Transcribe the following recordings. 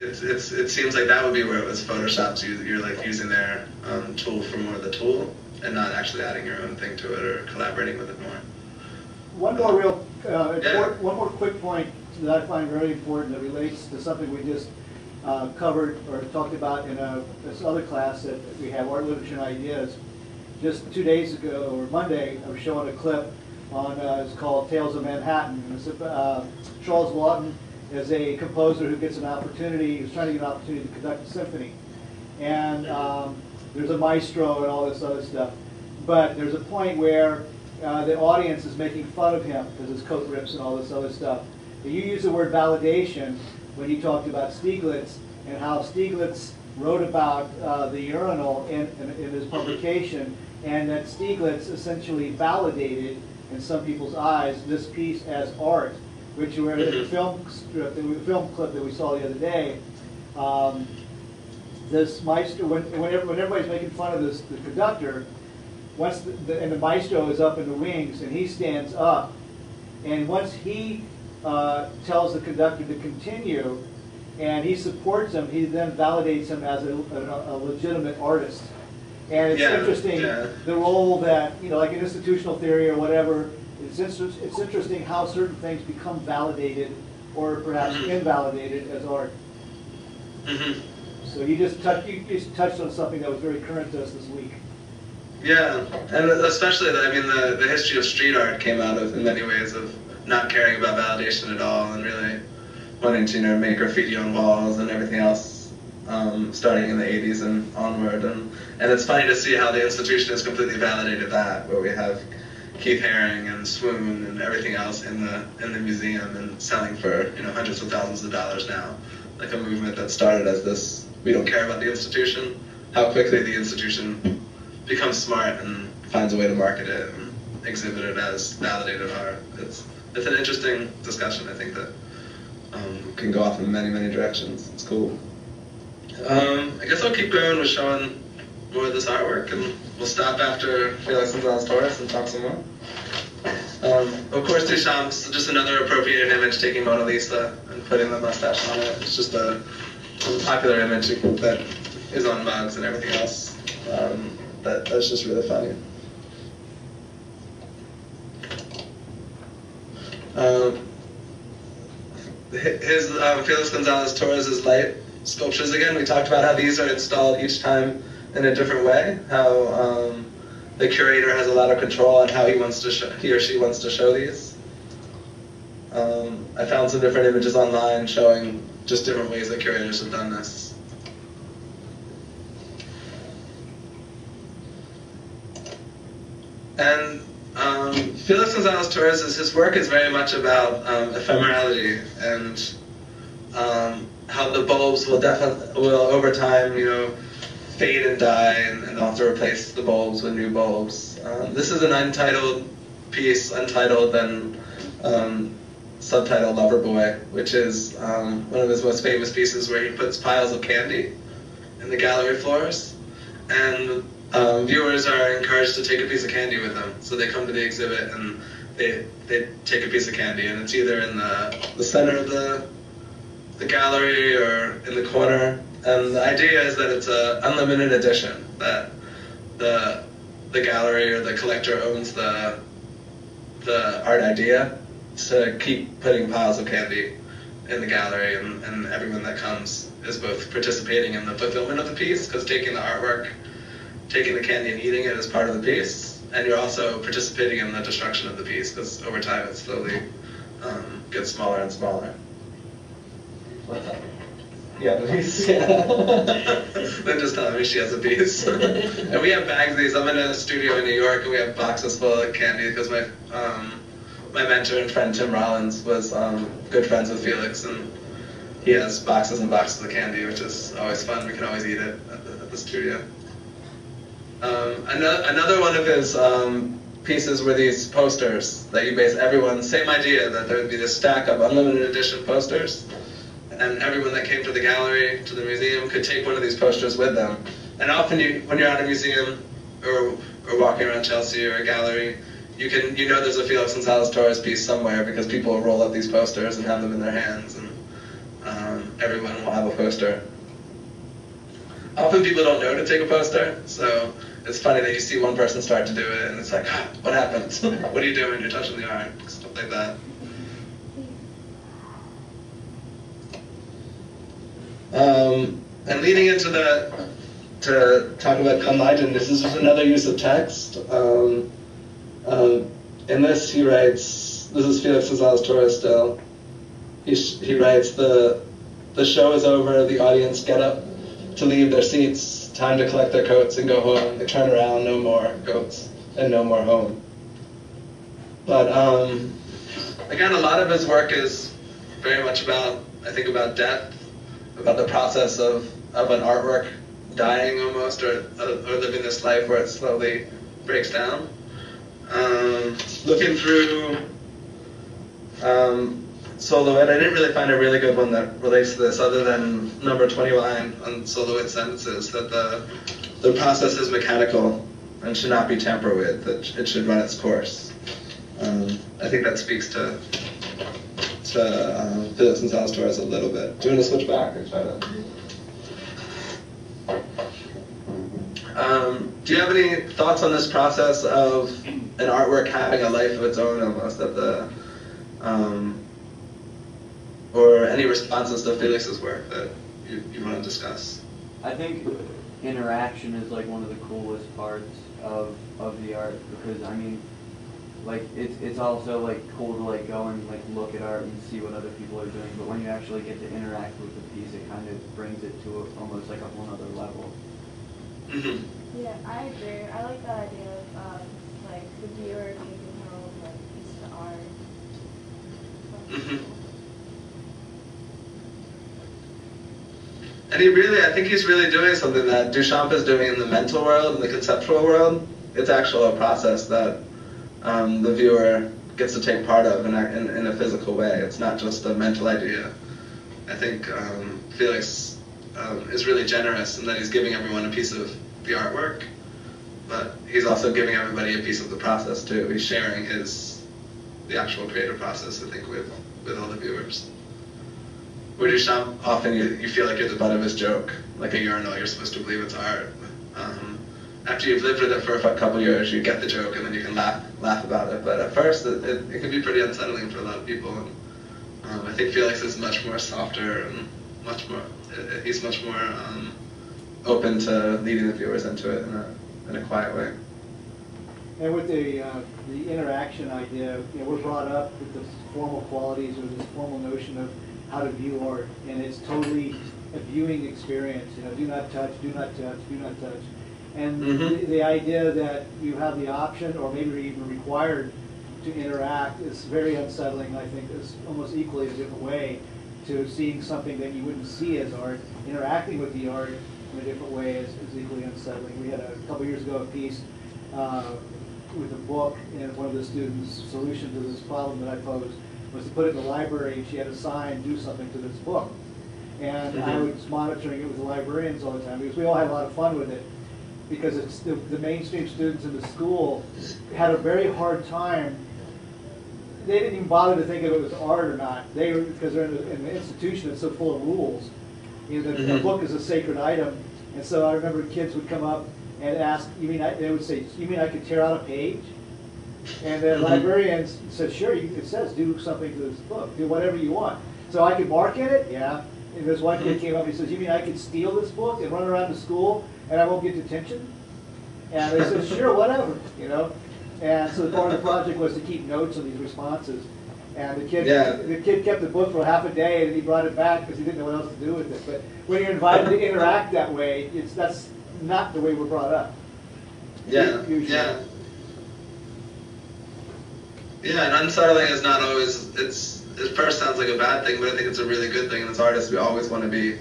It seems like that would be where it was Photoshop's. You're like using their tool for more of the tool, and not actually adding your own thing to it or collaborating with it more. One more quick point that I find very important that relates to something we just covered or talked about in this other class that we have, Art, Literature, and Ideas. Just 2 days ago, or Monday, I was showing a clip on, it's called Tales of Manhattan. And it's, Charles Lawton is a composer who gets an opportunity, he's trying to get an opportunity to conduct a symphony. And there's a maestro and all this other stuff. But there's a point where the audience is making fun of him because his coat rips and all this other stuff. And you use the word validation when you talked about Stieglitz and how Stieglitz wrote about the urinal in his publication, and that Stieglitz essentially validated, in some people's eyes, this piece as art, which were in the film clip that we saw the other day. This maestro, when everybody's making fun of the conductor, once and the maestro is up in the wings and he stands up, and once he tells the conductor to continue and he supports him, he then validates him as a legitimate artist. And it's interesting the role that, you know, like in institutional theory or whatever, it's interesting how certain things become validated or perhaps invalidated as art. So you just touched on something that was very current to us this week. Yeah, and especially, I mean, the history of street art came out of, in many ways, of not caring about validation at all and really wanting to, you know, make graffiti on walls and everything else, starting in the 80s and onward. And it's funny to see how the institution has completely validated that, where we have Keith Haring and Swoon and everything else in the museum and selling for, you know, hundreds of thousands of dollars now. Like a movement that started as this, we don't care about the institution, how quickly the institution becomes smart and finds a way to market it and exhibit it as validated art. It's an interesting discussion, I think, that can go off in many, many directions. It's cool. I guess I'll keep going with showing more of this artwork, and we'll stop after Felix Gonzalez Torres and talk some more. Of course, Duchamp's just another appropriated image, taking Mona Lisa and putting the mustache on it. It's just a popular image that is on mugs and everything else. That's just really funny. Felix Gonzalez Torres' light sculptures again. We talked about how these are installed each time in a different way. How the curator has a lot of control on how he or she wants to show these. I found some different images online showing just different ways that curators have done this. And Felix Gonzalez Torres, his work is very much about ephemerality and how the bulbs will over time, you know, fade and die, and they'll have to replace the bulbs with new bulbs. This is an untitled piece, untitled and subtitled Loverboy, which is one of his most famous pieces, where he puts piles of candy in the gallery floors, and viewers are encouraged to take a piece of candy with them. So they come to the exhibit and they take a piece of candy, and it's either in the center of the gallery or in the corner. And the idea is that it's an unlimited edition, that the gallery or the collector owns the art idea to keep putting piles of candy in the gallery, and everyone that comes is both participating in the fulfillment of the piece, because taking the artwork, taking the candy and eating it is part of the piece, and you're also participating in the destruction of the piece, because over time it slowly gets smaller and smaller. Yeah, please. Linda's telling me she has a piece. And we have bags of these. I'm in a studio in New York, and we have boxes full of candy, because my mentor and friend Tim Rollins was good friends with Felix, and he has boxes and boxes of candy, which is always fun. We can always eat it at the studio. Another one of his pieces were these posters that you base everyone, same idea, that there would be this stack of unlimited edition posters, and everyone that came to the gallery, to the museum, could take one of these posters with them. And often when you're at a museum or walking around Chelsea or a gallery, you know there's a Felix Gonzalez Torres piece somewhere, because people will roll up these posters and have them in their hands. And everyone will have a poster. Often people don't know to take a poster, so it's funny that you see one person start to do it, and it's like, ah, what happened? What are you doing? You're touching the art, stuff like that. And leading into to talk about Conligent, this is just another use of text. In this, he writes, this is Felix Gonzalez Torres still. He writes, the show is over, the audience get up to leave their seats, time to collect their coats and go home. They turn around, no more coats and no more home. But again, a lot of his work is very much about, I think, about death, about the process of an artwork dying almost, or living this life where it slowly breaks down. Looking through Silhouette, I didn't really find a really good one that relates to this, other than number 21 on Silhouette sentences, that the process is mechanical and should not be tampered with, that it should run its course. I think that speaks to Felix Gonzalez Torres a little bit. Do you want to switch back or try to? Do you have any thoughts on this process of an artwork having a life of its own almost, or any responses to Felix's work that you want to discuss? I think interaction is like one of the coolest parts of the art, because I mean, like it's also like cool to like go and like look at art and see what other people are doing, but when you actually get to interact with the piece, it kind of brings it to almost like a whole other level. Mm-hmm. Yeah, I agree. I like the idea of like the viewer taking her own like piece of art. Mm-hmm. And I think he's really doing something that Duchamp is doing in the mental world, in the conceptual world. It's actually a process that the viewer gets to take part of in a physical way. It's not just a mental idea. I think Felix is really generous in that he's giving everyone a piece of the artwork, but he's also giving everybody a piece of the process too. He's sharing the actual creative process, I think, with all the viewers. Where Duchamp, often you feel like you're the butt of his joke, like a urinal, you're supposed to believe it's art. After you've lived with it for a couple years, you get the joke and then you can laugh about it. But at first, it can be pretty unsettling for a lot of people. And, I think Felix is much more softer and he's much more open to leading the viewers into it in a quiet way. And with the interaction idea, we're brought up with the formal qualities or this formal notion of how to view art, and it's totally a viewing experience. Do not touch, do not touch, do not touch. And the idea that you have the option, or maybe you're even required to interact, is very unsettling. I think it's almost equally a different way to seeing something that you wouldn't see as art. Interacting with the art in a different way is equally unsettling. We had a couple years ago a piece with a book, and one of the students' solution to this problem that I posed was to put it in the library, and she had a sign, do something to this book. And I was monitoring it with the librarians all the time, because we all had a lot of fun with it. Because it's the mainstream students in the school had a very hard time. They didn't even bother to think if it was art or not. Because they're in an institution that's so full of rules. The book is a sacred item. And so I remember kids would come up and ask, they would say, you mean I could tear out a page? And the librarians said, sure, it says do something to this book, do whatever you want. So I could mark in it, yeah. And this one kid came up, he says, you mean I could steal this book and run around the school and I won't get detention? And they said, sure, whatever, And so part of the project was to keep notes on these responses. And the kid kept the book for half a day, and he brought it back because he didn't know what else to do with it. But when you're invited to interact that way, that's not the way we're brought up. Yeah, yeah. Yeah, and unsettling is not always, it first sounds like a bad thing, but I think it's a really good thing. And as artists, we always want to be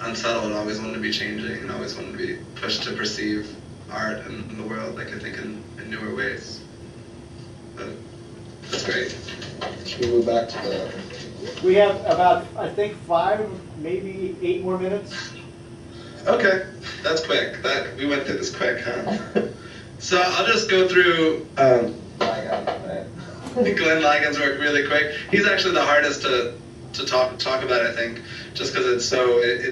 unsettled, and always want to be changing, and always want to be pushed to perceive art and the world, like I think in newer ways. But that's great. Should we move back to the... We have about, I think, 5, maybe 8 more minutes. Okay, that's quick. We went through this quick, huh? So I'll just go through Glenn Ligon's work really quick. He's actually the hardest to to talk about. I think just because it's so